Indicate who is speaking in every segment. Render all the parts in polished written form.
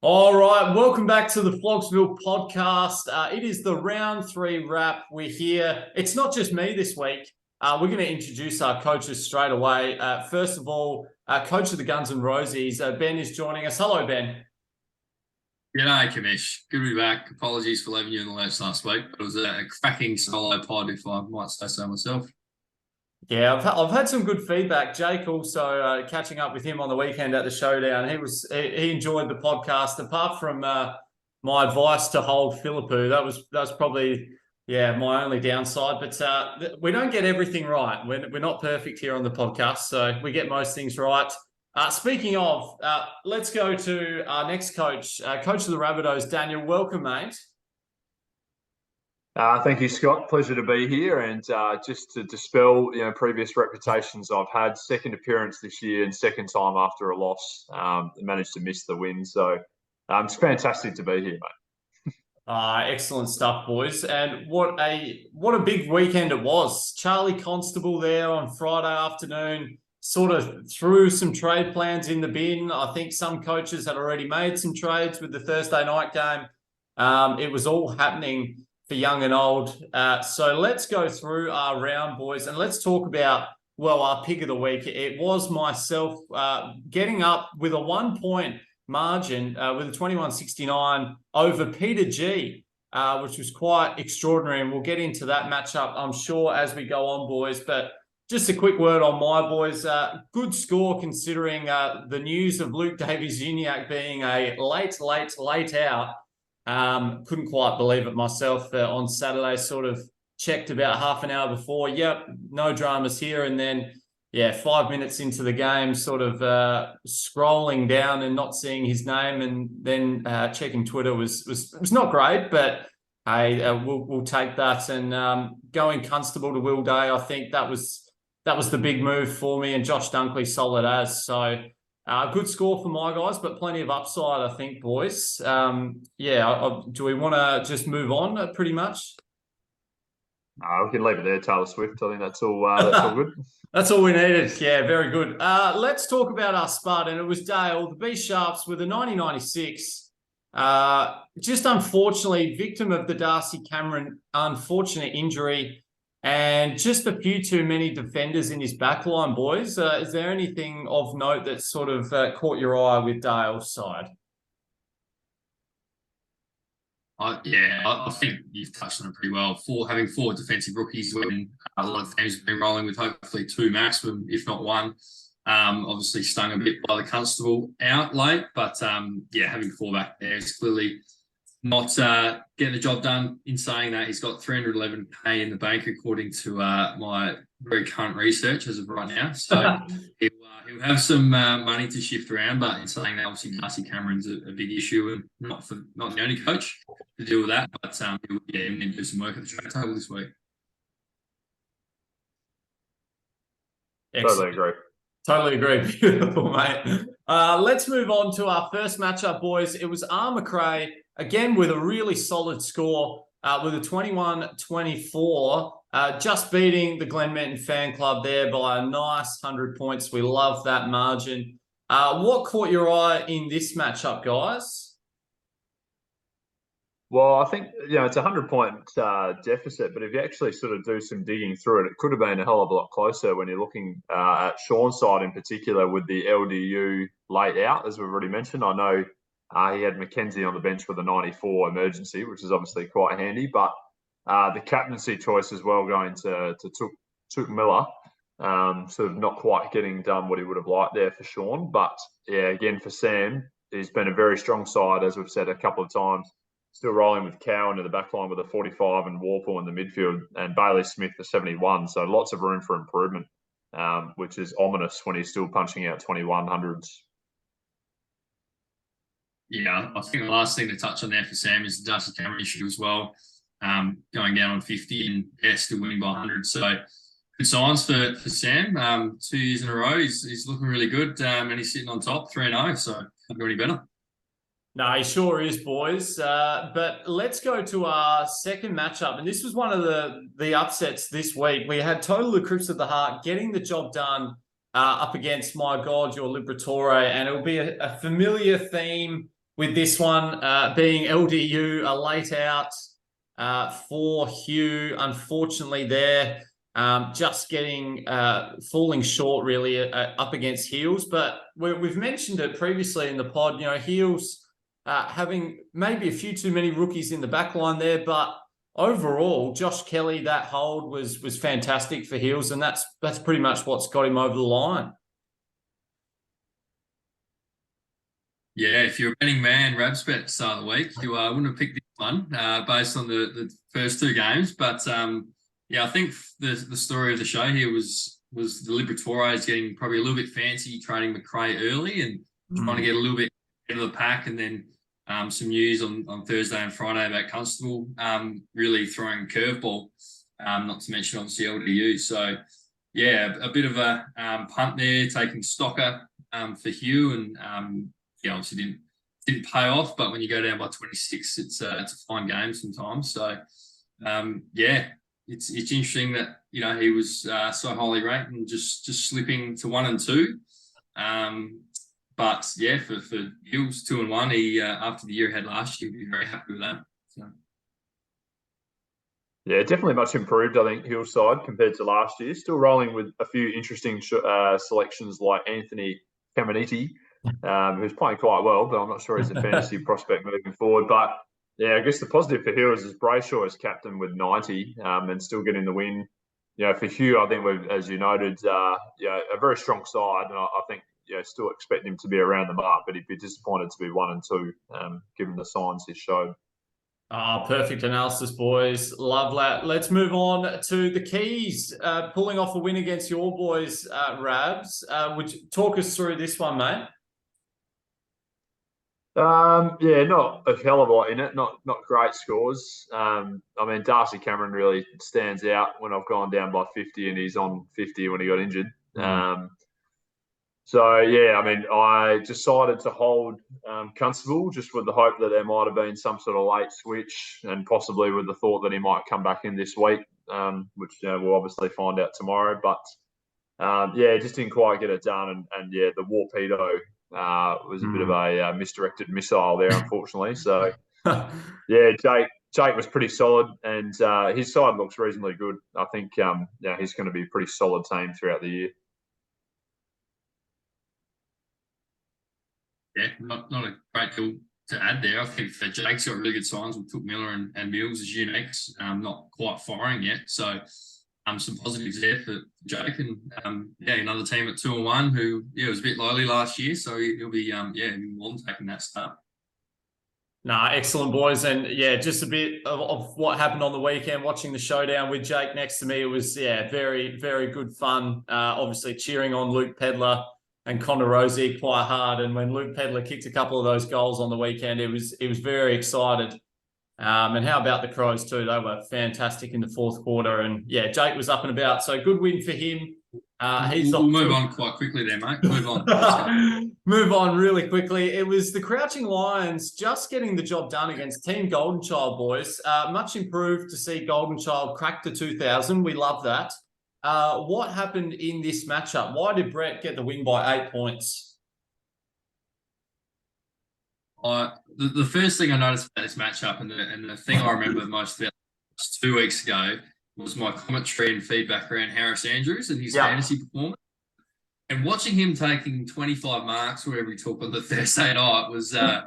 Speaker 1: All right, welcome back to the Flogsville podcast. It is the round three wrap. We're here. It's not just me this week. We're going to introduce our coaches straight away. First of all, coach of the Guns and Roses, Ben is joining us. Hello, Ben.
Speaker 2: G'day, Kamish. Good to be back. Apologies for leaving you in the lurch last week. It was a cracking solo pod, if I might say so myself.
Speaker 1: Yeah, I've had some good feedback. Jake also catching up with him on the weekend at the showdown. He enjoyed the podcast. Apart from my advice to hold Philippou, that was probably my only downside. But we don't get everything right. We're not perfect here on the podcast, so we get most things right. Speaking of, let's go to our next coach, coach of the Rabbitohs, Daniel. Welcome, mate.
Speaker 3: Thank you, Scott. Pleasure to be here. And just to dispel, previous reputations I've had, second appearance this year and second time after a loss, managed to miss the win. So it's fantastic to be here, mate.
Speaker 1: Excellent stuff, boys. And what a big weekend it was. Charlie Constable there on Friday afternoon sort of threw some trade plans in the bin. I think some coaches had already made some trades with the Thursday night game. It was all happening for young and old. So let's go through our round, boys, and let's talk about, our pick of the week. It was myself getting up with a 1 point margin with a 21.69 over Peter G, which was quite extraordinary. And we'll get into that matchup, I'm sure, as we go on, boys. But just a quick word on my boys. Good score considering the news of Luke Davies-Uniacke being a late out. Couldn't quite believe it myself on Saturday. Sort of checked about half an hour before. Yep, no dramas here. And then, 5 minutes into the game, sort of scrolling down and not seeing his name, and then checking Twitter was not great. But hey, we'll take that. And going Constable to Will Day, I think that was the big move for me. And Josh Dunkley solid as so. Good score for my guys, but plenty of upside, I think, boys. Do we want to just move on pretty much?
Speaker 3: We can leave it there, Taylor Swift. I think that's all good.
Speaker 1: That's all we needed. Yeah, very good. Let's talk about our spud. And it was Dale, the B-Sharps with a 90-96. Just unfortunately, victim of the Darcy Cameron unfortunate injury. And just a few too many defenders in his backline, boys. Is there anything of note that sort of caught your eye with Dale's side?
Speaker 2: I think you've touched on it pretty well. Having four defensive rookies, when a lot of teams have been rolling with hopefully two maximum, if not one. Obviously stung a bit by the Constable out late, but having four back there is clearly not getting the job done. In saying that, he's got 311k in the bank according to my very current research as of right now. So he'll have some money to shift around. But in saying that, obviously Darcy Cameron's a big issue, and not the only coach to deal with that. But he'll need to do some work at the trade table this week.
Speaker 1: Excellent. Totally agree. Beautiful, mate. Let's move on to our first matchup, boys. It was Macrae, again, with a really solid score with a 21-24, just beating the Glen Menton fan club there by a nice 100 points. We love that margin. What caught your eye in this matchup, guys?
Speaker 3: Well, I think, it's a 100-point deficit, but if you actually sort of do some digging through it, it could have been a hell of a lot closer when you're looking at Sean's side in particular with the LDU late out, as we've already mentioned. I know he had Mackenzie on the bench with a 94 emergency, which is obviously quite handy, but the captaincy choice as well going to Took Miller, sort of not quite getting done what he would have liked there for Sean. But, again, for Sam, he's been a very strong side, as we've said a couple of times. Still rolling with Cowan in the back line with a 45 and Warple in the midfield and Bailey Smith the 71. So lots of room for improvement, which is ominous when he's still punching out 2100s.
Speaker 2: Yeah, I think the last thing to touch on there for Sam is the Darcy Cameron issue as well, going down on 50 and still winning by 100. So good signs for Sam. 2 years in a row, he's looking really good, and he's sitting on top 3-0. So can't go any better.
Speaker 1: No, he sure is, boys. But let's go to our second matchup. And this was one of the upsets this week. We had Total Eclipse of the Heart getting the job done up against, my God, your Liberatore. And it'll be a familiar theme with this one being LDU, a late out for Hugh. Unfortunately, there just getting falling short really up against Heels. But we've mentioned it previously in the pod. Heels having maybe a few too many rookies in the back line there, but overall, Josh Kelly, that hold was fantastic for Heels, and that's pretty much what's got him over the line.
Speaker 2: Yeah, if you're a betting man, Rabs bet start of the week, you wouldn't have picked this one based on the first two games. But I think the story of the show here was the Liberatores getting probably a little bit fancy, trading McRae early and trying to get a little bit ahead of the pack, and then some news on Thursday and Friday about Constable really throwing curveball, not to mention obviously LDU. So yeah, a bit of a punt there, taking Stocker for Hugh, and obviously didn't pay off, but when you go down by 26, it's a fine game sometimes. So it's interesting that he was so highly ranked and just slipping to 1 and 2. But yeah, for Hills 2 and 1, he after the year he had last year, he'd be very happy with that. So.
Speaker 3: Yeah, definitely much improved, I think, Hill's side compared to last year. Still rolling with a few interesting selections like Anthony Caminiti, who's playing quite well, but I'm not sure he's a fantasy prospect moving forward. But yeah, I guess the positive for Hughes is Brayshaw is captain with 90 and still getting the win. For Hugh, I think as you noted, a very strong side, and I think still expect him to be around the mark, but he'd be disappointed to be 1 and 2, given the signs he's showed.
Speaker 1: Perfect analysis, boys. Love that. Let's move on to the Keys, pulling off a win against your boys, Rabs. Would you talk us through this one, mate?
Speaker 3: Not a hell of a lot in it. Not great scores. Darcy Cameron really stands out when I've gone down by 50 and he's on 50 when he got injured. I decided to hold Constable just with the hope that there might have been some sort of late switch and possibly with the thought that he might come back in this week, which we'll obviously find out tomorrow. But just didn't quite get it done. And the Warpedo was a bit of a misdirected missile there, unfortunately. So, Jake was pretty solid, and his side looks reasonably good. I think he's going to be a pretty solid team throughout the year.
Speaker 2: Yeah, not a great deal to add there. I think for Jake's got really good signs with Cook Miller and Mills as uniques, not quite firing yet. So some positives there for Jake, and another team at 2 and 1 who was a bit lowly last year, so he'll be more than taking that start.
Speaker 1: Excellent, boys. And just a bit of what happened on the weekend, watching the showdown with Jake next to me. It was, very, very good fun. Obviously cheering on Luke Pedler and Connor Rosie quite hard. And when Luke Pedler kicked a couple of those goals on the weekend, it was very excited. And how about the Crows too? They were fantastic in the fourth quarter. And Jake was up and about. So good win for him.
Speaker 2: We'll move on quite quickly there, mate. Move on.
Speaker 1: Move on really quickly. It was the Crouching Lions just getting the job done against Team Golden Child, boys. Much improved to see Golden Child crack the 2,000. We love that. What happened in this matchup? Why did Brett get the win by 8 points?
Speaker 2: The first thing I noticed about this matchup, and the thing I remember most about 2 weeks ago, was my commentary and feedback around Harris Andrews and his fantasy performance. And watching him taking 25 marks wherever he took on the Thursday night was quite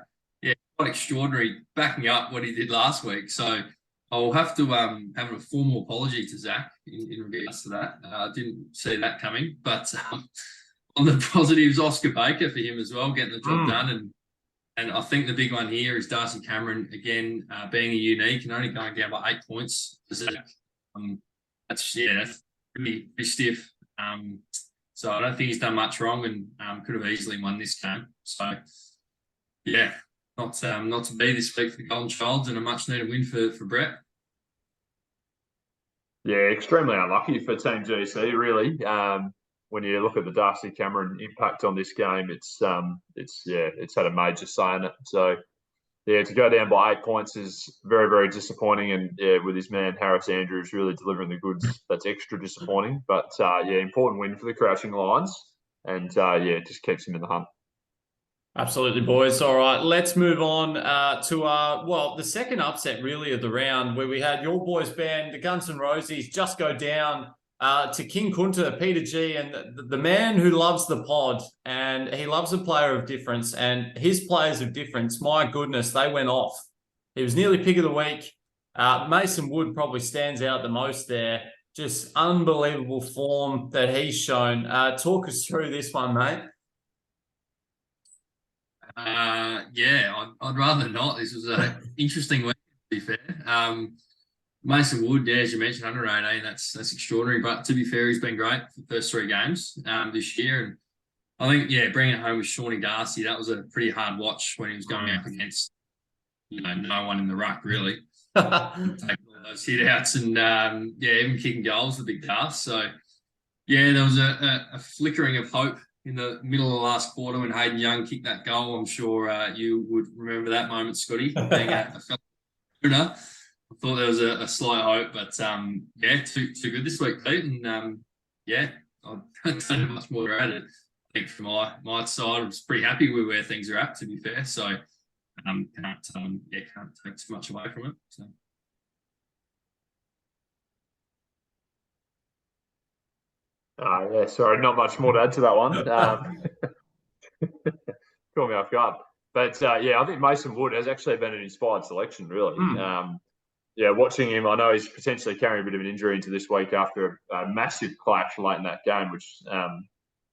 Speaker 2: extraordinary, backing up what he did last week. So I'll have to have a formal apology to Zach in regards to that. I didn't see that coming. But on the positives, Oscar Baker for him as well, getting the job done. And I think the big one here is Darcy Cameron, again, being a unique and only going down by 8 points for Zach. That's pretty stiff. So I don't think he's done much wrong and could have easily won this game. So, not to be this week for the Golden Childs, and a much needed win for Brett.
Speaker 3: Yeah, extremely unlucky for Team GC, really. When you look at the Darcy Cameron impact on this game, it's had a major say in it. So, to go down by 8 points is very, very disappointing. And with his man Harris Andrews really delivering the goods, that's extra disappointing. But important win for the Crouching Lions, and it just keeps him in the hunt.
Speaker 1: Absolutely, boys. All right, let's move on to the second upset really of the round, where we had your boys band, the Guns N' Roses, just go down to King Kunta, Peter G, and the man who loves the pod, and he loves a player of difference, and his players of difference, my goodness, they went off. He was nearly pick of the week. Mason Wood probably stands out the most there. Just unbelievable form that he's shown. Talk us through this one, mate.
Speaker 2: I'd rather not. This was an interesting week, to be fair. Mason Wood, yeah, as you mentioned, 118, that's extraordinary. But to be fair, he's been great for the first 3 games this year. And I think, bringing it home with Shawnee Darcy, that was a pretty hard watch when he was going up against, no one in the ruck, really. Taking all those hit outs and, even kicking goals, the big task. So, there was a flickering of hope in the middle of the last quarter when Hayden Young kicked that goal. I'm sure you would remember that moment, Scotty, being a fellow owner. I thought there was a slight hope, but too good this week, Pete. And I don't have much more to add. I think from my side, I was pretty happy with where things are at, to be fair. So can't take too much away from it. So.
Speaker 3: Sorry, not much more to add to that one. Caught me off guard. But I think Mason Wood has actually been an inspired selection, really. Watching him, I know he's potentially carrying a bit of an injury into this week after a massive clash late in that game, which, we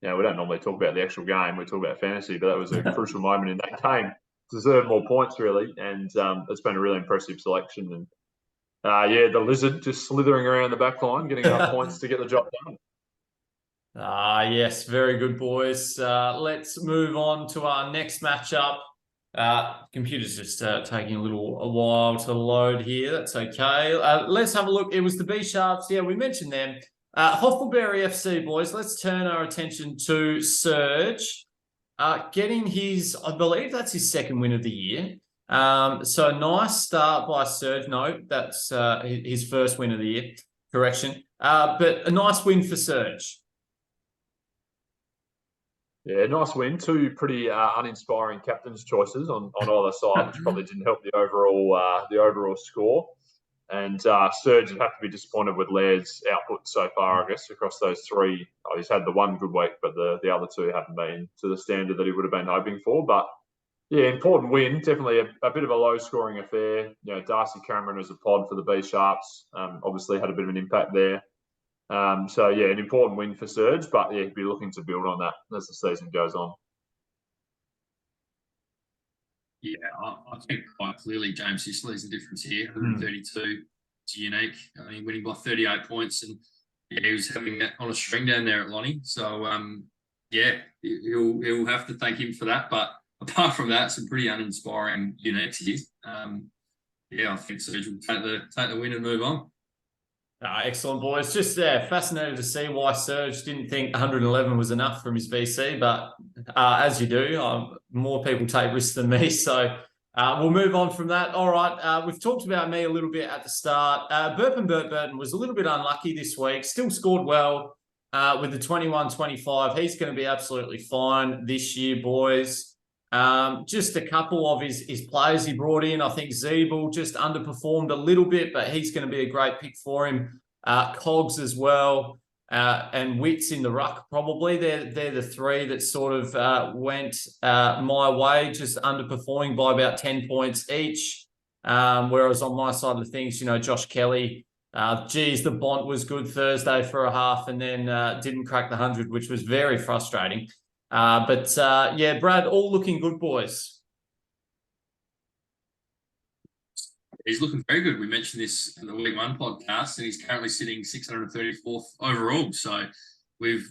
Speaker 3: don't normally talk about the actual game. We talk about fantasy, but that was a crucial moment in that game. Deserved more points, really, and it's been a really impressive selection. And, the Lizard just slithering around the back line, getting enough points to get the job done.
Speaker 1: Yes, very good, boys. Let's move on to our next matchup. Computer's just taking a while to load here. That's okay. Let's have a look. It was the B Sharps. Yeah, we mentioned them. Hoffleberry FC, boys. Let's turn our attention to Surge. Getting I believe that's his second win of the year. So nice start by Surge. No, that's his first win of the year. Correction. But a nice win for Surge.
Speaker 3: Yeah, nice win. 2 pretty uninspiring captain's choices on either side, which probably didn't help the overall score. And Surge would have to be disappointed with Laird's output so far, I guess, across those 3. Oh, he's had the one good week, but the other 2 haven't been to the standard that he would have been hoping for. But important win. Definitely a bit of a low-scoring affair. Darcy Cameron as a pod for the B Sharps obviously had a bit of an impact there. An important win for Surge, but he'd be looking to build on that as the season goes on.
Speaker 2: Yeah, I think quite clearly James Sicily is the difference here. 132, it's unique. I mean, winning by 38 points, and he was having that on a string down there at Lonnie. So he'll have to thank him for that. But apart from that, some pretty uninspiring uniques here. I think Surge will take the win and move on.
Speaker 1: Excellent, boys. Just fascinated to see why Surge didn't think 111 was enough from his VC, but as you do, more people take risks than me. So we'll move on from that. All right, we've talked about me a little bit at the start. Burt Burton was a little bit unlucky this week, still scored well with the 21-25. He's going to be absolutely fine this year, boys. Just a couple of his players he brought in. I think Zeeble just underperformed a little bit, but he's going to be a great pick for him. Cogs as well, and Wits in the ruck probably. They're the 3 that sort of went my way, just underperforming by about 10 points each. Whereas on my side of things, Josh Kelly, the Bont was good Thursday for a half and then didn't crack the 100, which was very frustrating. Brad, all looking good, boys.
Speaker 2: He's looking very good. We mentioned this in the Week 1 podcast, and he's currently sitting 634th overall. So we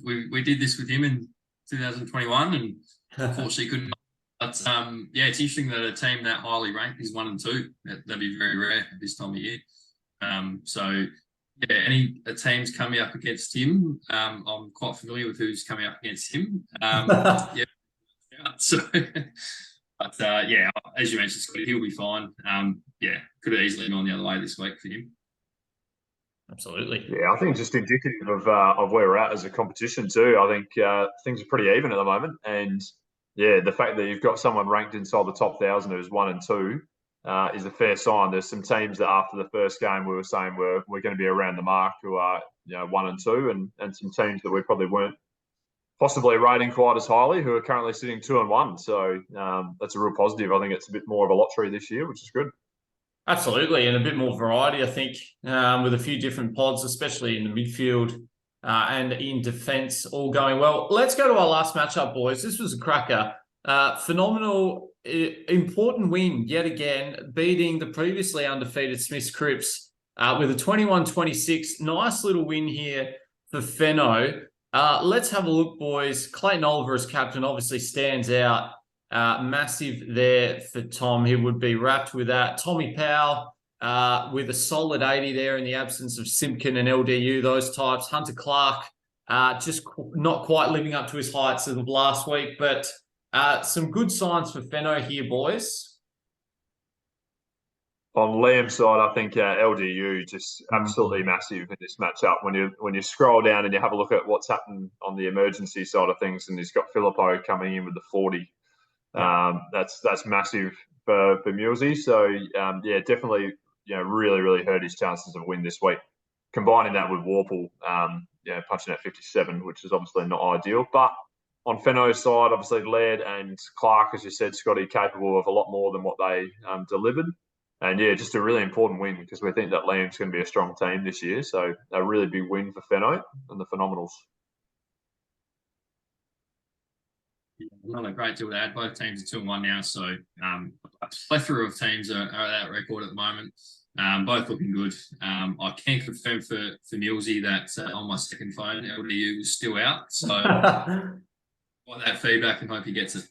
Speaker 2: did this with him in 2021, and unfortunately couldn't. But it's interesting that a team that highly ranked is 1 and 2. That'd be very rare at this time of year. Any teams coming up against him, I'm quite familiar with who's coming up against him. As you mentioned, Scotty, he'll be fine. Could have easily gone the other way this week for him.
Speaker 1: Absolutely.
Speaker 3: Yeah, I think just indicative of where we're at as a competition too. I think things are pretty even at the moment, and yeah, the fact that you've got someone ranked inside the top 1,000 who's 1 and 2 is a fair sign. There's some teams that after the first game we were saying we're going to be around the mark who are 1 and 2, and some teams that we probably weren't possibly rating quite as highly who are currently sitting 2 and 1. So that's a real positive. I think it's a bit more of a lottery this year, which is good.
Speaker 1: Absolutely, and a bit more variety, I think, with a few different pods, especially in the midfield and in defence, all going well. Let's go to our last matchup, boys. This was a cracker. Phenomenal, important win yet again, beating the previously undefeated Smiths Cripps with a 21-26. Nice little win here for Fenno. Let's have a look, boys. Clayton Oliver as captain obviously stands out. Massive there for Tom. He would be wrapped with that. Tommy Powell with a solid 80 there in the absence of Simpkin and LDU, those types. Hunter Clark just not quite living up to his heights as of last week, but some good signs for Fenno here, boys.
Speaker 3: On Liam's side, I think LDU just absolutely massive in this matchup. When you scroll down and you have a look at what's happened on the emergency side of things, and he's got Filippo coming in with the 40. That's massive for Mulesy. So yeah, definitely really hurt his chances of a win this week. Combining that with Warple, punching out 57, which is obviously not ideal. But on Fenno's side, obviously Laird and Clark, as you said, Scotty, capable of a lot more than what they delivered. And yeah, just a really important win because we think that Liam's going to be a strong team this year. So a really big win for Fenno and the Phenomenals.
Speaker 2: Not a great deal to add. Both teams are 2 and 1 now, so a plethora of teams are at that record at the moment. Both looking good. I can confirm for Millsy that on my second phone, LDU is still out. So want that feedback and hope he gets it.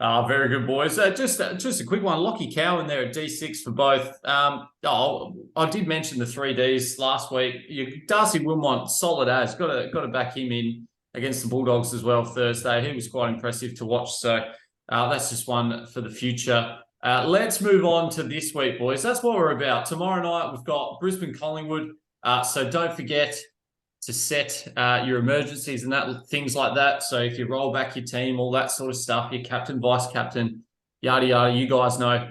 Speaker 1: Very good, boys. Just a quick one. Lockie Cowan there at D6 for both. I did mention the 3Ds last week. Darcy Wilmot, solid as. Got to back him in against the Bulldogs as well Thursday. He was quite impressive to watch. So that's just one for the future. Let's move on to this week, boys. That's what we're about. Tomorrow night, we've got Brisbane Collingwood. So don't forget to set your emergencies and things like that. So if you roll back your team, all that sort of stuff, your captain, vice captain, yada, yada, you guys know.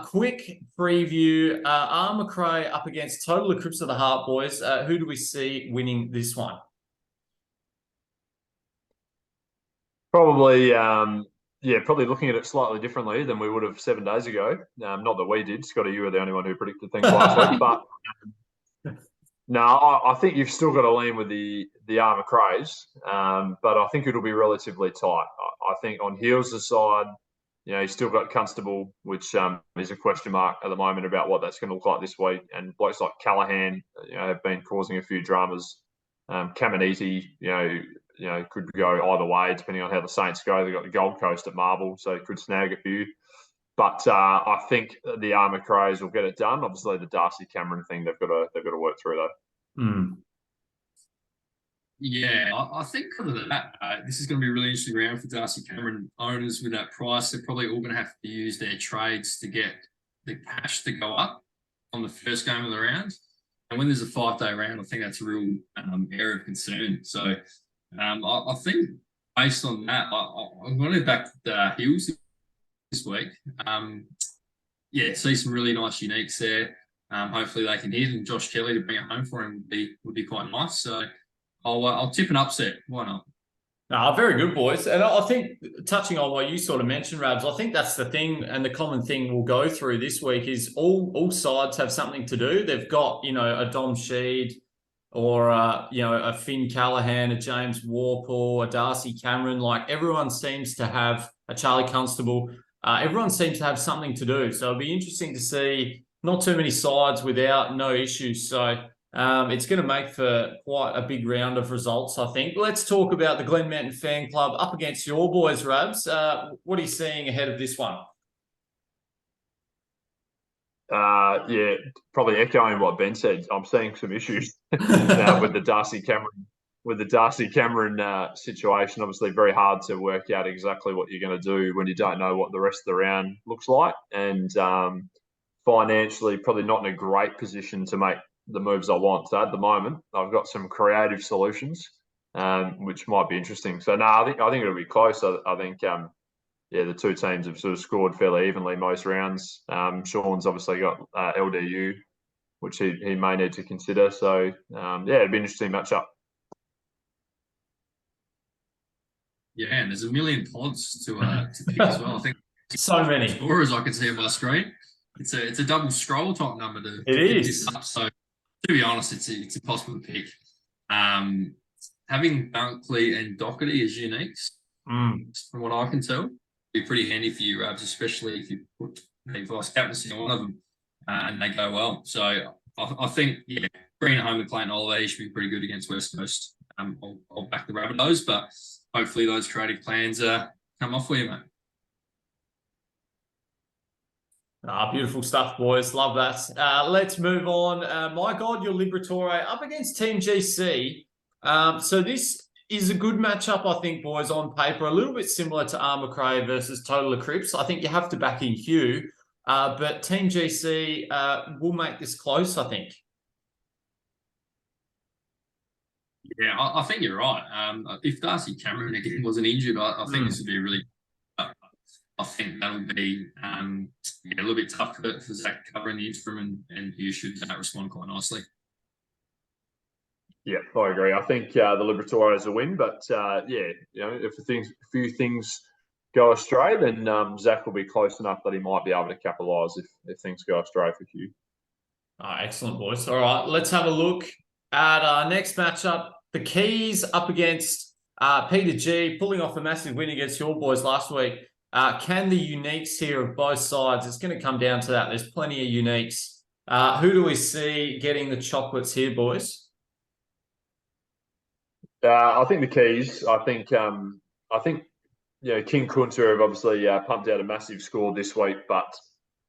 Speaker 1: Quick preview. Armacrae up against Total Eclipse of the Heart, boys. Who do we see winning this one?
Speaker 3: Probably, probably looking at it slightly differently than we would have 7 days ago. Not that we did. Scotty, you were the only one who predicted things last week. But no, I think you've still got to lean with the Armacraes. But I think it'll be relatively tight. I think on Heels' side, he's still got Constable, which is a question mark at the moment about what that's going to look like this week. And blokes like Callahan, have been causing a few dramas. Caminiti, could go either way depending on how the Saints go. They've got the Gold Coast at Marvel, so it could snag a few. But I think the Armacraes will get it done. Obviously, the Darcy Cameron thing they've got to work through though.
Speaker 1: Mm.
Speaker 2: Yeah, I think other than that, this is going to be a really interesting round for Darcy Cameron owners with that price. They're probably all going to have to use their trades to get the cash to go up on the first game of the round. And when there's a 5-day round, I think that's a real area of concern. So I think based on that, I'm going to back the Hills this week. See some really nice uniques there. Hopefully they can hit, and Josh Kelly to bring it home for him would be quite nice. So I'll tip an upset. Why not?
Speaker 1: Very good, boys. And I think touching on what you sort of mentioned, Rabs, I think that's the thing, and the common thing we'll go through this week is all sides have something to do. They've got, a Dom Sheed or, a Finn Callahan, a James Warple, a Darcy Cameron. Like, everyone seems to have a Charlie Constable. Everyone seems to have something to do. So it'll be interesting to see not too many sides without no issues. So it's going to make for quite a big round of results, I think. Let's talk about the Glen Mountain Fan Club up against your boys, Rabs. What are you seeing ahead of this one?
Speaker 3: Probably echoing what Ben said. I'm seeing some issues with the Darcy Cameron. With the Darcy Cameron situation, obviously very hard to work out exactly what you're going to do when you don't know what the rest of the round looks like, and financially probably not in a great position to make the moves I want. So at the moment, I've got some creative solutions. which might be interesting. So no, I think it'll be close. I think yeah, the two teams have sort of scored fairly evenly most rounds. Sean's obviously got LDU, which he may need to consider. So yeah, it'd be an interesting matchup.
Speaker 2: Yeah, and there's a million pods to pick as well. I think
Speaker 1: So many
Speaker 2: scorers I can see on my screen. It's a double scroll type number to
Speaker 1: It
Speaker 2: pick
Speaker 1: is.
Speaker 2: this up. So to be honest, it's impossible to pick. Having Dunkley and Doherty as uniques, from what I can tell, be pretty handy for you, Rabs, especially if you put a vice captaincy on one of them and they go well. So I think, yeah, bringing home to Clayton Oliver, he should be pretty good against West Coast. I'll back the Rabbitohs, but hopefully those creative plans come off for you, mate.
Speaker 1: Beautiful stuff, boys. Love that. Let's move on. My God, your Liberatore up against Team GC. So this is a good matchup, I think, boys, on paper. A little bit similar to Armour Cray versus Total Eclipse. I think you have to back in Hugh. But Team GC will make this close, I think.
Speaker 2: Yeah, I think you're right. If Darcy Cameron again wasn't injured, I think this would be a really. I think that'll be a little bit tough for Zach covering the interim, and Hugh should respond quite nicely.
Speaker 3: Yeah, I agree. I think the Liberatore is a win, but yeah, you know, if a few things go astray, then Zach will be close enough that he might be able to capitalise if things go astray for Hugh.
Speaker 1: Excellent, boys. All right, let's have a look at our next matchup. The Keys up against Peter G, pulling off a massive win against your boys last week. Can the uniques here of both sides? It's going to come down to that. There's plenty of uniques. Who do we see getting the chocolates here, boys?
Speaker 3: I think the Keys. I think you know, King Kunta have obviously pumped out a massive score this week, but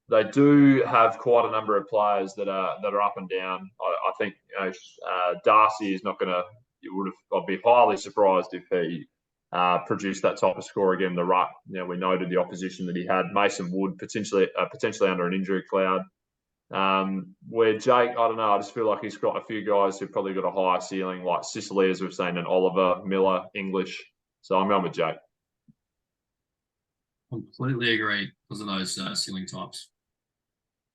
Speaker 3: they do have quite a number of players that are up and down. I think you know, Darcy is not going to. I'd be highly surprised if he produced that type of score again. The ruck, you know, we noted the opposition that he had. Mason Wood potentially under an injury cloud. Where Jake, I don't know, I just feel like he's got a few guys who've probably got a higher ceiling, like Sicily, as we've seen, and Oliver, Miller, English. So I'm going with Jake.
Speaker 2: Completely agree because of those ceiling types.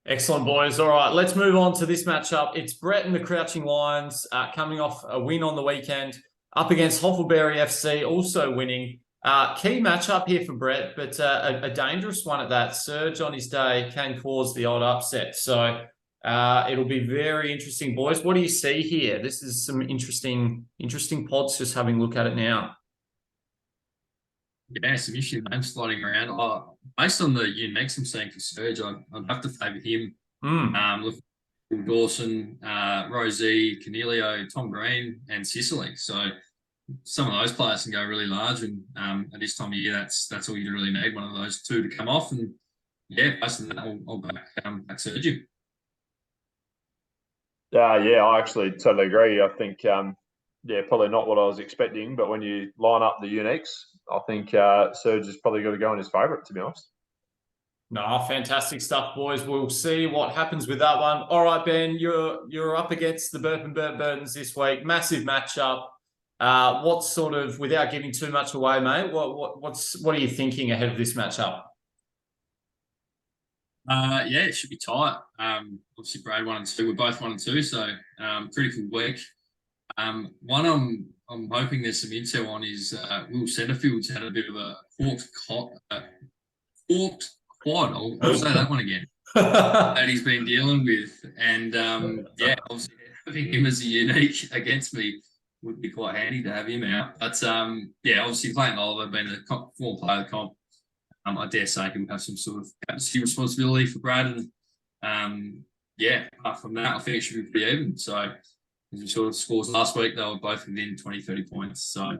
Speaker 1: Excellent, boys. All right, let's move on to this matchup. It's Brett and the Crouching Lions coming off a win on the weekend up against Hoffleberry FC, also winning. Key matchup here for Brett, but a dangerous one at that. Surge on his day can cause the odd upset. So it'll be very interesting, boys. What do you see here? This is some interesting pods, just having a look at it now.
Speaker 2: Yeah, some interesting names sliding around. Based on the uniques I'm seeing for Surge, I'd have to favour him. Look, Dawson, Rosie, Cornelio, Tom Green, and Sicily. So some of those players can go really large, and at this time of year, that's all you really need. One of those two to come off, and yeah, based on that, I'll back Surge.
Speaker 3: Yeah, I actually totally agree. I think yeah, probably not what I was expecting, but when you line up the uniques, I think Surge has probably got to go in his favourite, to be honest.
Speaker 1: No, fantastic stuff, boys. We'll see what happens with that one. All right, Ben, you're up against the Burp and Burtons this week. Massive matchup. What sort of, without giving too much away, mate, what are you thinking ahead of this matchup?
Speaker 2: Yeah, it should be tight. Obviously, Brad 1 and 2. We're both 1 and 2, so pretty good week. One I'm hoping there's some intel on is Will Centerfield's had a bit of a forked quad. I'll say that one again. That he's been dealing with, and yeah, obviously having him as a unique against me would be quite handy to have him out. But yeah, obviously Clayton Oliver being the former player of the comp, I dare say he will have some sort of captaincy responsibility for Brad. And yeah, apart from that, I think it should be pretty even. So as we saw the scores last week, they were both within 20, 30 points. So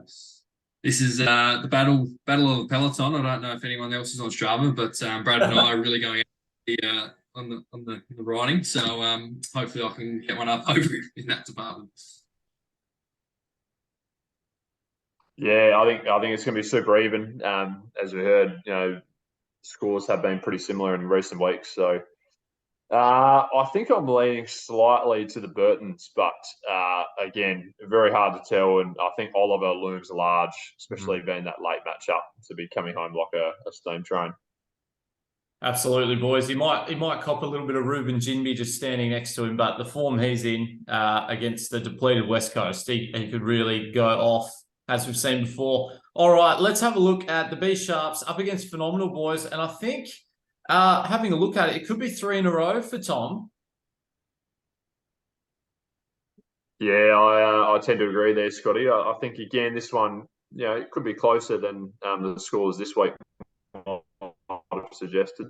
Speaker 2: this is the battle of the peloton. I don't know if anyone else is on Strava, but Brad and I are really going out on the riding. So hopefully I can get one up over in that department.
Speaker 3: Yeah, I think it's going to be super even. As we heard, you know, scores have been pretty similar in recent weeks. So I think I'm leaning slightly to the Burtons, but again, very hard to tell. And I think Oliver looms large, especially being that late matchup to be coming home like a steam train.
Speaker 1: Absolutely, boys. He might cop a little bit of Ruben Jinby just standing next to him, but the form he's in against the depleted West Coast, he could really go off, as we've seen before. All right, let's have a look at the B Sharps up against Phenomenal, boys. And I think having a look at it, it could be 3 in a row for Tom.
Speaker 3: Yeah, I tend to agree there, Scotty. I think, again, this one, it could be closer than the scores this week might have suggested.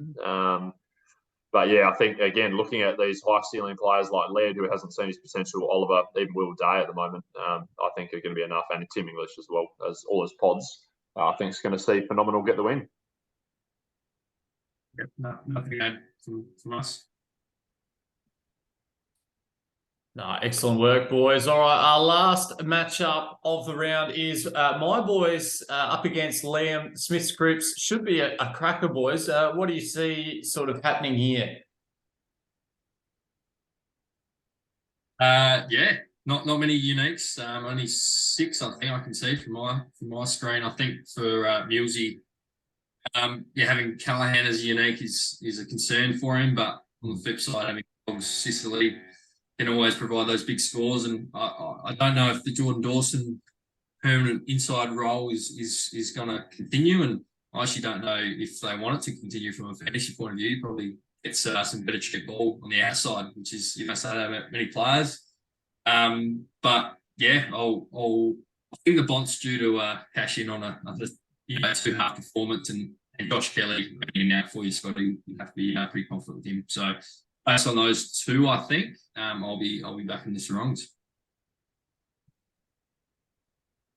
Speaker 3: But yeah, I think, again, looking at these high ceiling players like Laird, who hasn't seen his potential, Oliver, even Will Day at the moment, I think are going to be enough, and Tim English as well as all his pods. I think it's going to see Phenomenal get the win.
Speaker 2: Yep, nothing to add from us.
Speaker 1: No, excellent work, boys. All right, our last matchup of the round is my boys up against Liam Smith Scripps. Should be a cracker, boys. What do you see sort of happening here?
Speaker 2: Yeah, not many uniques. Only 6, I think I can see from my screen. I think for Mulesy, having Callahan as a unique is a concern for him. But on the flip side, having Sicily can always provide those big scores. And I don't know if the Jordan Dawson permanent inside role is going to continue. And I actually don't know if they want it to continue from a fantasy point of view. Probably gets some better check ball on the outside, which is, you must say, about many players. But yeah, I think the Bont's due to cash in on a 2-half performance, and Josh Kelly in now for you, Scotty. You have to be pretty confident with him. So based on those two, I think I'll be back in this wrongs.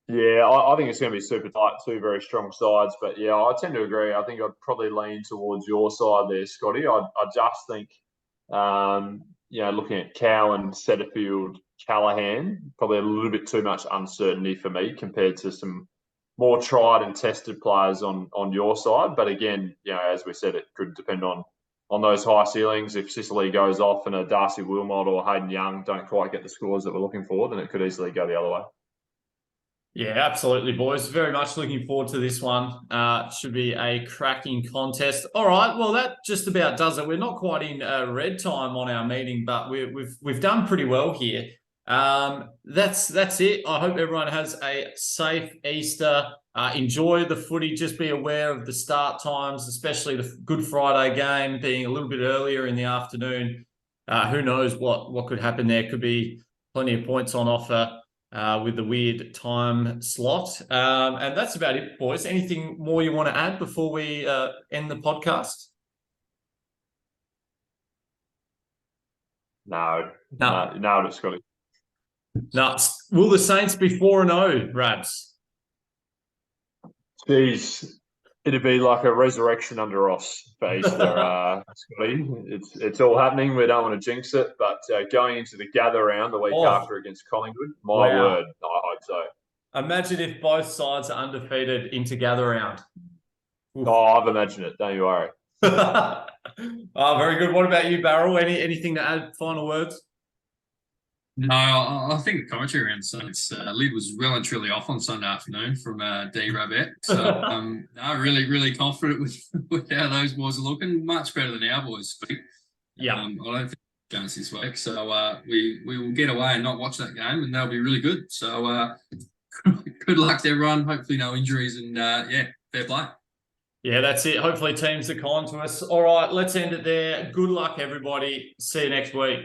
Speaker 3: Yeah, I think it's going to be super tight. 2 very strong sides, but yeah, I tend to agree. I think I'd probably lean towards your side there, Scotty. I just think, looking at Cowan, Setterfield, Callahan, probably a little bit too much uncertainty for me compared to some more tried and tested players on your side. But again, as we said, it could depend on those high ceilings. If Sicily goes off and a Darcy Wilmot or Hayden Young don't quite get the scores that we're looking for, then it could easily go the other way.
Speaker 1: Yeah, absolutely, boys. Very much looking forward to this one. Should be a cracking contest. All right, well, that just about does it. We're not quite in red time on our meeting, but we've done pretty well here. That's it. I hope everyone has a safe Easter. Enjoy the footy. Just be aware of the start times, especially the Good Friday game being a little bit earlier in the afternoon. Who knows what could happen there? Could be plenty of points on offer with the weird time slot. And that's about it, boys. Anything more you want to add before we end the podcast?
Speaker 3: No, it's Scotty.
Speaker 1: No. Will the Saints be 4-0, Rabs?
Speaker 3: Jeez, it'd be like a resurrection under Ross for Easter, Scotty. It's all happening. We don't want to jinx it, but going into the gather round the week after against Collingwood, my word, I hope so.
Speaker 1: Imagine if both sides are undefeated into gather round.
Speaker 3: Oh, I've imagined it. Don't you worry.
Speaker 1: Very good. What about you, Barrel? Anything to add? Final words?
Speaker 2: No, I think the commentary around Saints lid was well and truly off on Sunday afternoon from D Rabbit. So I'm really, really confident with how those boys are looking. Much better than our boys.
Speaker 1: Yeah.
Speaker 2: I don't think chance this week. So we will get away and not watch that game, and that'll be really good. So good luck to everyone. Hopefully no injuries, and fair play.
Speaker 1: Yeah, that's it. Hopefully teams are kind to us. All right, let's end it there. Good luck, everybody. See you next week.